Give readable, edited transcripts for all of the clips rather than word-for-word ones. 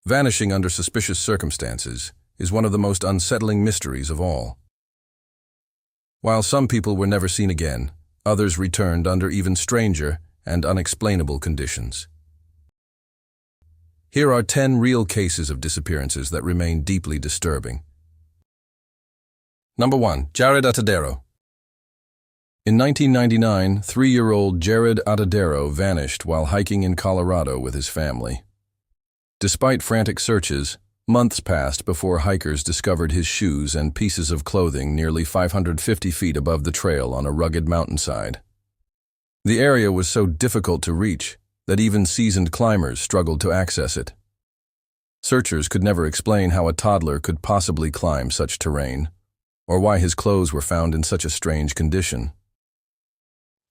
Vanishing under suspicious circumstances is one of the most unsettling mysteries of all. While some people were never seen again, others returned under even stranger and unexplainable conditions. Here are 10 real cases of disappearances that remain deeply disturbing. Number 1. Jared Atadero. In 1999, 3-year-old Jared Atadero vanished while hiking in Colorado with his family. Despite frantic searches, months passed before hikers discovered his shoes and pieces of clothing nearly 550 feet above the trail on a rugged mountainside. The area was so difficult to reach that even seasoned climbers struggled to access it. Searchers could never explain how a toddler could possibly climb such terrain, or why his clothes were found in such a strange condition.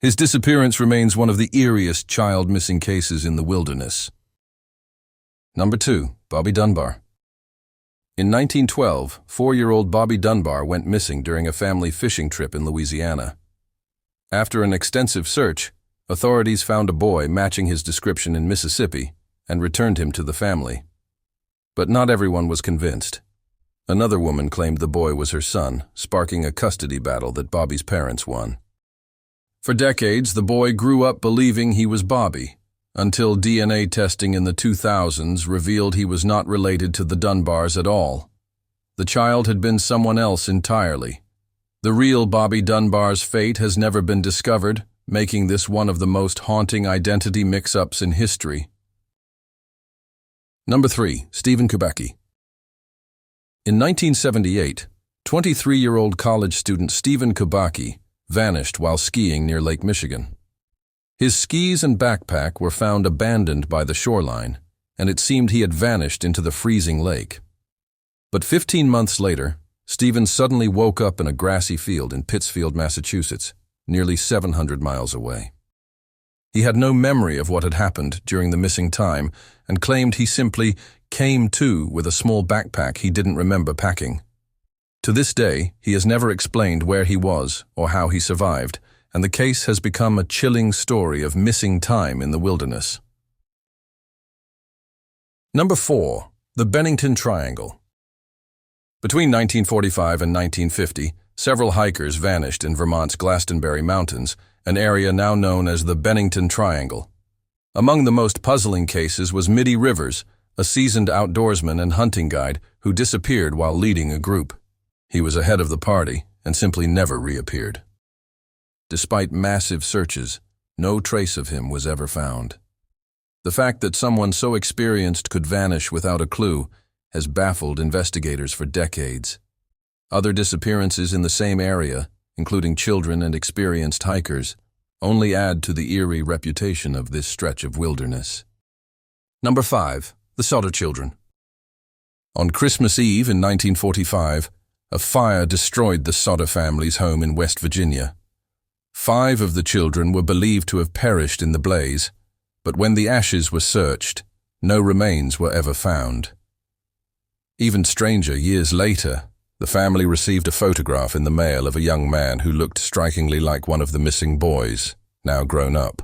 His disappearance remains one of the eeriest child missing cases in the wilderness. Number 2. Bobby Dunbar. In 1912, 4-year-old Bobby Dunbar went missing during a family fishing trip in Louisiana. After an extensive search, authorities found a boy matching his description in Mississippi and returned him to the family. But not everyone was convinced. Another woman claimed the boy was her son, sparking a custody battle that Bobby's parents won. For decades, the boy grew up believing he was Bobby, until DNA testing in the 2000s revealed he was not related to the Dunbars at all. The child had been someone else entirely. The real Bobby Dunbar's fate has never been discovered, making this one of the most haunting identity mix-ups in history. Number 3. Stephen Kubacki. In 1978, 23-year-old college student Stephen Kubacki vanished while skiing near Lake Michigan. His skis and backpack were found abandoned by the shoreline, and it seemed he had vanished into the freezing lake. But 15 months later, Stephen suddenly woke up in a grassy field in Pittsfield, Massachusetts, nearly 700 miles away. He had no memory of what had happened during the missing time and claimed he simply came to with a small backpack he didn't remember packing. To this day, he has never explained where he was or how he survived, and the case has become a chilling story of missing time in the wilderness. Number 4. The Bennington Triangle. Between 1945 and 1950, several hikers vanished in Vermont's Glastonbury Mountains, an area now known as the Bennington Triangle. Among the most puzzling cases was Mitty Rivers, a seasoned outdoorsman and hunting guide who disappeared while leading a group. He was ahead of the party and simply never reappeared. Despite massive searches, no trace of him was ever found. The fact that someone so experienced could vanish without a clue has baffled investigators for decades. Other disappearances in the same area, including children and experienced hikers, only add to the eerie reputation of this stretch of wilderness. Number 5. The Sodder Children. On Christmas Eve in 1945, a fire destroyed the Sodder family's home in West Virginia. 5 of the children were believed to have perished in the blaze, but when the ashes were searched, no remains were ever found. Even stranger, years later, the family received a photograph in the mail of a young man who looked strikingly like one of the missing boys, now grown up.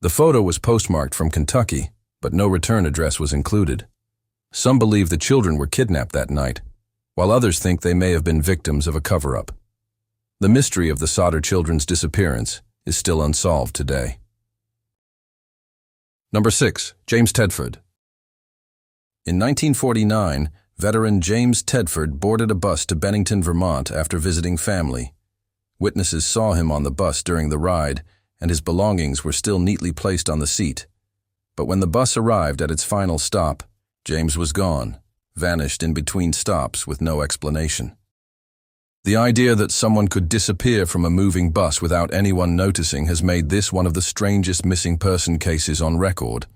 The photo was postmarked from Kentucky, but no return address was included. Some believe the children were kidnapped that night, while others think they may have been victims of a cover-up. The mystery of the Sodder children's disappearance is still unsolved today. Number 6. James Tedford. In 1949, veteran James Tedford boarded a bus to Bennington, Vermont after visiting family. Witnesses saw him on the bus during the ride, and his belongings were still neatly placed on the seat. But when the bus arrived at its final stop, James was gone, vanished in between stops with no explanation. The idea that someone could disappear from a moving bus without anyone noticing has made this one of the strangest missing person cases on record.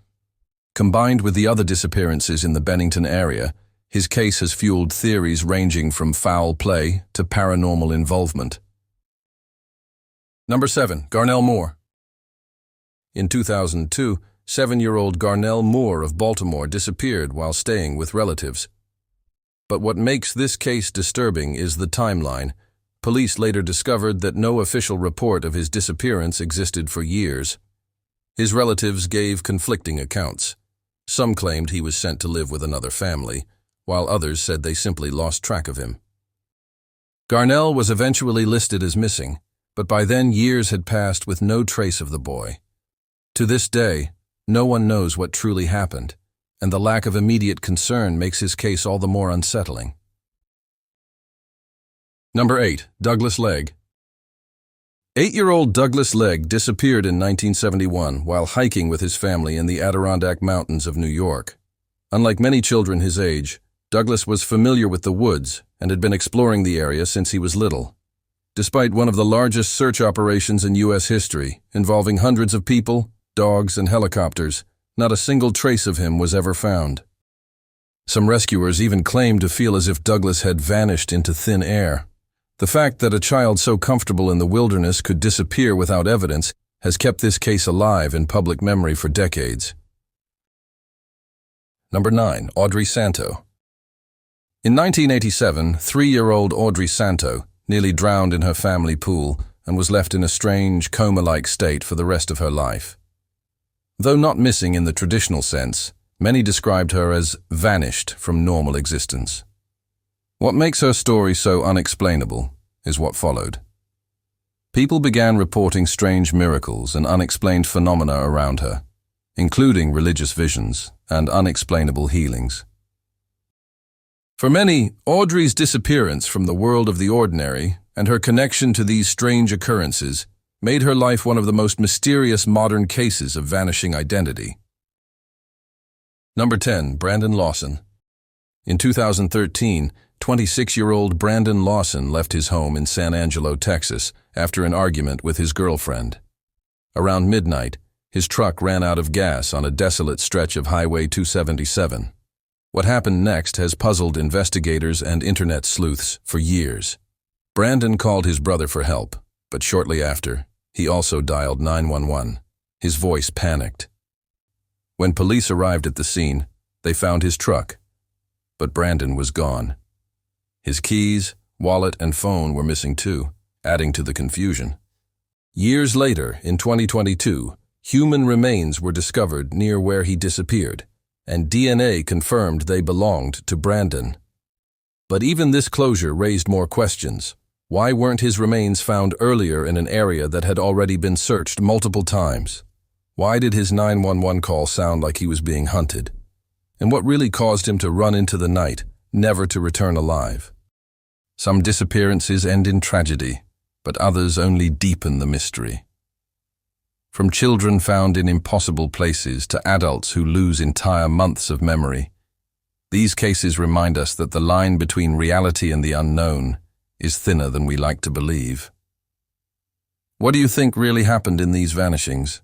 Combined with the other disappearances in the Bennington area, his case has fueled theories ranging from foul play to paranormal involvement. Number 7. Garnell Moore. In 2002, 7-year-old Garnell Moore of Baltimore disappeared while staying with relatives. But what makes this case disturbing is the timeline. Police later discovered that no official report of his disappearance existed for years. His relatives gave conflicting accounts. Some claimed he was sent to live with another family, while others said they simply lost track of him. Garnell was eventually listed as missing, but by then years had passed with no trace of the boy. To this day, no one knows what truly happened, and the lack of immediate concern makes his case all the more unsettling. Number 8. Douglas Legg. 8-year-old Douglas Legg disappeared in 1971 while hiking with his family in the Adirondack Mountains of New York. Unlike many children his age, Douglas was familiar with the woods and had been exploring the area since he was little. Despite one of the largest search operations in U.S. history, involving hundreds of people, dogs, and helicopters, not a single trace of him was ever found. Some rescuers even claimed to feel as if Douglas had vanished into thin air. The fact that a child so comfortable in the wilderness could disappear without evidence has kept this case alive in public memory for decades. Number 9. Audrey Santo. In 1987, 3-year-old Audrey Santo nearly drowned in her family pool and was left in a strange, coma-like state for the rest of her life. Though not missing in the traditional sense, many described her as vanished from normal existence. What makes her story so unexplainable is what followed. People began reporting strange miracles and unexplained phenomena around her, including religious visions and unexplainable healings. For many, Audrey's disappearance from the world of the ordinary and her connection to these strange occurrences made her life one of the most mysterious modern cases of vanishing identity. Number 10. Brandon Lawson. In 2013, 26-year-old Brandon Lawson left his home in San Angelo, Texas, after an argument with his girlfriend. Around midnight, his truck ran out of gas on a desolate stretch of Highway 277. What happened next has puzzled investigators and internet sleuths for years. Brandon called his brother for help, but shortly after, he also dialed 911. His voice panicked. When police arrived at the scene, they found his truck, but Brandon was gone. His keys, wallet, and phone were missing too, adding to the confusion. Years later, in 2022, human remains were discovered near where he disappeared, and DNA confirmed they belonged to Brandon. But even this closure raised more questions. Why weren't his remains found earlier in an area that had already been searched multiple times? Why did his 911 call sound like he was being hunted? And what really caused him to run into the night, never to return alive? Some disappearances end in tragedy, but others only deepen the mystery. From children found in impossible places to adults who lose entire months of memory, these cases remind us that the line between reality and the unknown is thinner than we like to believe. What do you think really happened in these vanishings?